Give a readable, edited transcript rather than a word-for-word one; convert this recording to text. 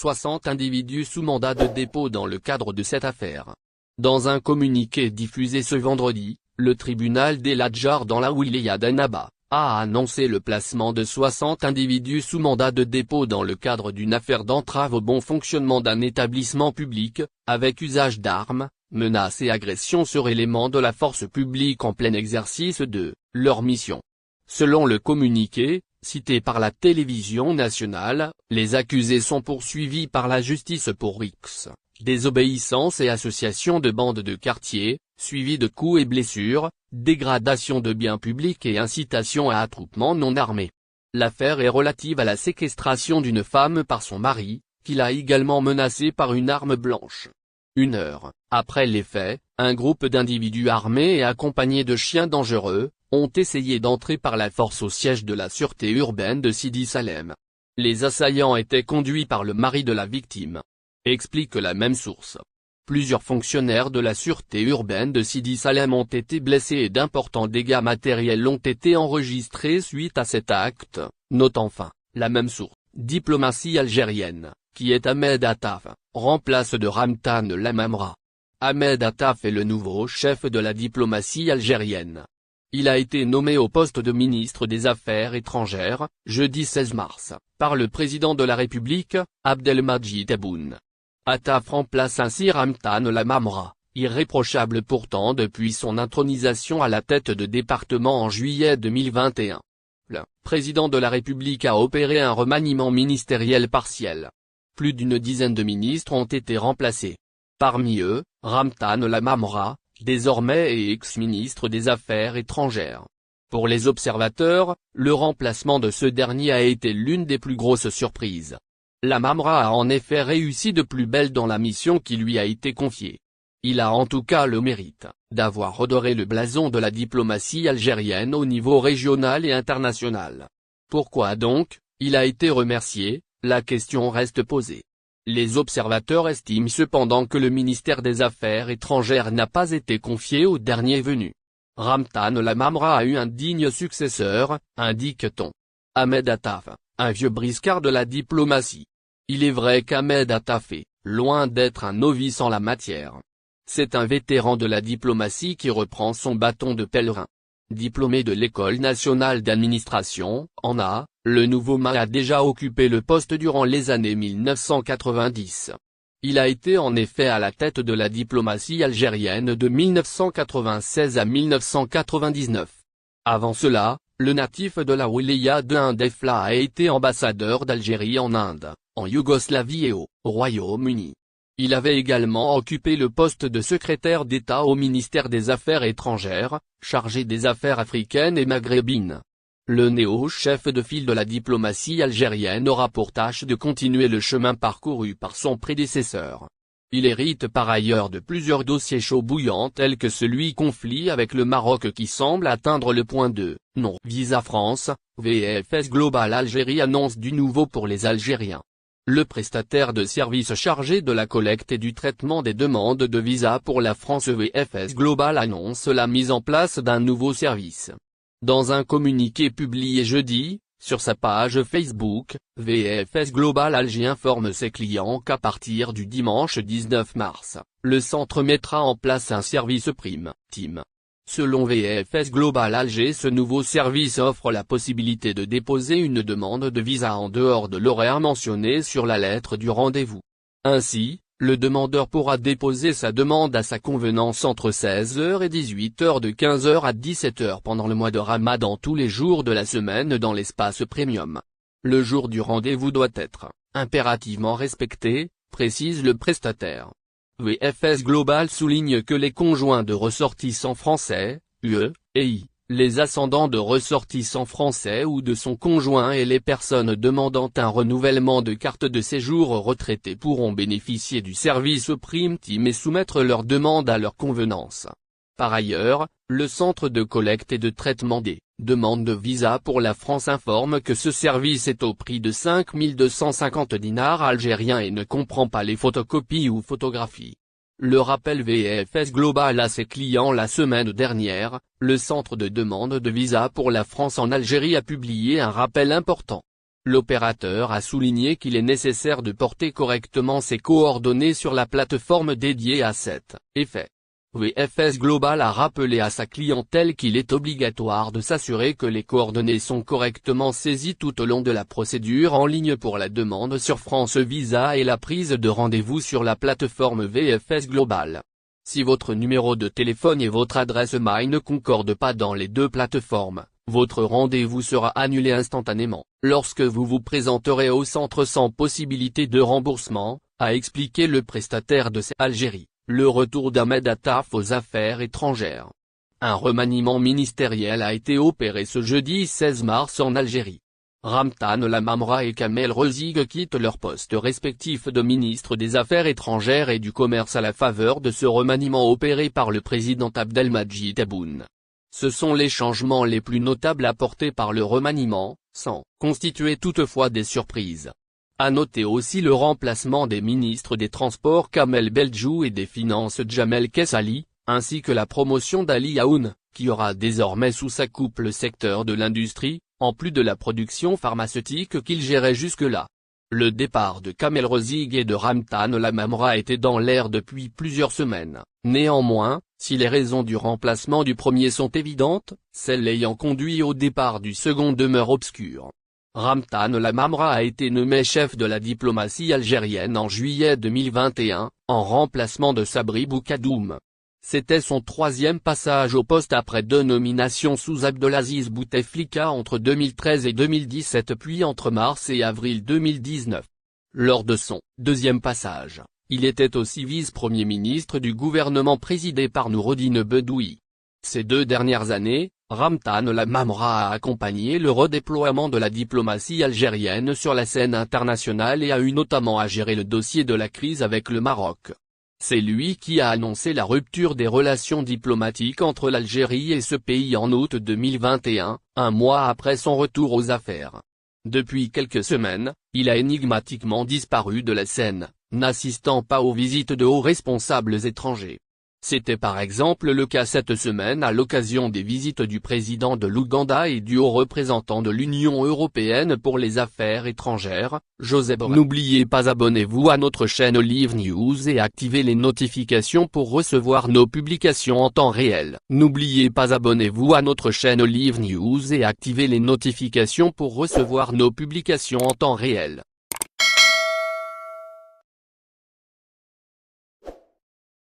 60 individus sous mandat de dépôt dans le cadre de cette affaire. Dans un communiqué diffusé ce vendredi, le tribunal d'El Hadjar dans la wilaya d'Annaba a annoncé le placement de 60 individus sous mandat de dépôt dans le cadre d'une affaire d'entrave au bon fonctionnement d'un établissement public, avec usage d'armes, menaces et agressions sur éléments de la force publique en plein exercice de leur mission. Selon le communiqué, cité par la télévision nationale, les accusés sont poursuivis par la justice pour X, désobéissance et association de bandes de quartier, suivi de coups et blessures, dégradation de biens publics et incitation à attroupement non armé. L'affaire est relative à la séquestration d'une femme par son mari, qui l'a également menacée par une arme blanche. 1 heure après les faits, un groupe d'individus armés et accompagnés de chiens dangereux ont essayé d'entrer par la force au siège de la sûreté urbaine de Sidi Salem. Les assaillants étaient conduits par le mari de la victime, explique la même source. Plusieurs fonctionnaires de la sûreté urbaine de Sidi Salem ont été blessés et d'importants dégâts matériels ont été enregistrés suite à cet acte, note enfin la même source. Diplomatie algérienne, qui est Ahmed Attaf, remplace de Ramtan Lamamra. Ahmed Attaf est le nouveau chef de la diplomatie algérienne. Il a été nommé au poste de ministre des Affaires étrangères, jeudi 16 mars, par le président de la République, Abdelmadjid Tebboune. Attaf remplace ainsi Ramtan Lamamra, irréprochable pourtant depuis son intronisation à la tête de département en juillet 2021. Le président de la République a opéré un remaniement ministériel partiel. Plus d'une dizaine de ministres ont été remplacés. Parmi eux, Ramtan Lamamra, désormais ex-ministre des Affaires étrangères. Pour les observateurs, le remplacement de ce dernier a été l'une des plus grosses surprises. Lamamra a en effet réussi de plus belle dans la mission qui lui a été confiée. Il a en tout cas le mérite d'avoir redoré le blason de la diplomatie algérienne au niveau régional et international. Pourquoi donc il a été remercié? La question reste posée. Les observateurs estiment cependant que le ministère des Affaires étrangères n'a pas été confié au dernier venu. Ramtan Lamamra a eu un digne successeur, indique-t-on. Ahmed Attaf, un vieux briscard de la diplomatie. Il est vrai qu'Ahmed Attaf est loin d'être un novice en la matière. C'est un vétéran de la diplomatie qui reprend son bâton de pèlerin. Diplômé de l'École nationale d'administration, ENA, le nouveau MA a déjà occupé le poste durant les années 1990. Il a été en effet à la tête de la diplomatie algérienne de 1996 à 1999. Avant cela, le natif de la wilaya de Indefla a été ambassadeur d'Algérie en Inde, en Yougoslavie et au Royaume-Uni. Il avait également occupé le poste de secrétaire d'État au ministère des Affaires étrangères, chargé des affaires africaines et maghrébines. Le néo-chef de file de la diplomatie algérienne aura pour tâche de continuer le chemin parcouru par son prédécesseur. Il hérite par ailleurs de plusieurs dossiers chauds bouillants tels que celui conflit avec le Maroc qui semble atteindre le point de non. Visa France, VFS Global Algérie annonce du nouveau pour les Algériens. Le prestataire de services chargé de la collecte et du traitement des demandes de visa pour la France VFS Global annonce la mise en place d'un nouveau service. Dans un communiqué publié jeudi, sur sa page Facebook, VFS Global Alger informe ses clients qu'à partir du dimanche 19 mars, le centre mettra en place un service Prime Team. Selon VFS Global Alger, ce nouveau service offre la possibilité de déposer une demande de visa en dehors de l'horaire mentionné sur la lettre du rendez-vous. Ainsi, le demandeur pourra déposer sa demande à sa convenance entre 16h et 18h de 15h à 17h pendant le mois de Ramadan tous les jours de la semaine dans l'espace premium. Le jour du rendez-vous doit être impérativement respecté, précise le prestataire. VFS Global souligne que les conjoints de ressortissants français, UE, et I, les ascendants de ressortissants français ou de son conjoint et les personnes demandant un renouvellement de carte de séjour retraité pourront bénéficier du service Prime Team et soumettre leur demande à leur convenance. Par ailleurs, le centre de collecte et de traitement des demandes de visa pour la France informe que ce service est au prix de 5 250 dinars algériens et ne comprend pas les photocopies ou photographies. Le rappel VFS Global à ses clients la semaine dernière, le centre de demande de visa pour la France en Algérie a publié un rappel important. L'opérateur a souligné qu'il est nécessaire de porter correctement ses coordonnées sur la plateforme dédiée à cet effet. VFS Global a rappelé à sa clientèle qu'il est obligatoire de s'assurer que les coordonnées sont correctement saisies tout au long de la procédure en ligne pour la demande sur France Visa et la prise de rendez-vous sur la plateforme VFS Global. Si votre numéro de téléphone et votre adresse mail ne concordent pas dans les deux plateformes, votre rendez-vous sera annulé instantanément, lorsque vous vous présenterez au centre sans possibilité de remboursement, a expliqué le prestataire de Algérie. Le retour d'Ahmed Attaf aux affaires étrangères. Un remaniement ministériel a été opéré ce jeudi 16 mars en Algérie. Ramtan Lamamra et Kamel Rezig quittent leurs postes respectifs de ministre des Affaires étrangères et du Commerce à la faveur de ce remaniement opéré par le président Abdelmadjid Tebboune. Ce sont les changements les plus notables apportés par le remaniement, sans constituer toutefois des surprises. À noter aussi le remplacement des ministres des Transports Kamel Beldjou et des Finances Djamel Kessali, ainsi que la promotion d'Ali Aoun, qui aura désormais sous sa coupe le secteur de l'industrie, en plus de la production pharmaceutique qu'il gérait jusque-là. Le départ de Kamel Rezig et de Ramtan Lamamra était dans l'air depuis plusieurs semaines. Néanmoins, si les raisons du remplacement du premier sont évidentes, celles ayant conduit au départ du second demeurent obscures. Ramtan Lamamra a été nommé chef de la diplomatie algérienne en juillet 2021, en remplacement de Sabri Boukadoum. C'était son troisième passage au poste après deux nominations sous Abdelaziz Bouteflika entre 2013 et 2017 puis entre mars et avril 2019. Lors de son deuxième passage, il était aussi vice-premier ministre du gouvernement présidé par Noureddine Bedoui. Ces 2 dernières années, Ramtan Lamamra a accompagné le redéploiement de la diplomatie algérienne sur la scène internationale et a eu notamment à gérer le dossier de la crise avec le Maroc. C'est lui qui a annoncé la rupture des relations diplomatiques entre l'Algérie et ce pays en août 2021, un mois après son retour aux affaires. Depuis quelques semaines, il a énigmatiquement disparu de la scène, n'assistant pas aux visites de hauts responsables étrangers. C'était par exemple le cas cette semaine à l'occasion des visites du président de l'Ouganda et du haut représentant de l'Union européenne pour les affaires étrangères, Josep Borrell. N'oubliez pas abonnez-vous à notre chaîne Olive News et activez les notifications pour recevoir nos publications en temps réel. N'oubliez pas abonnez-vous à notre chaîne Olive News et activez les notifications pour recevoir nos publications en temps réel.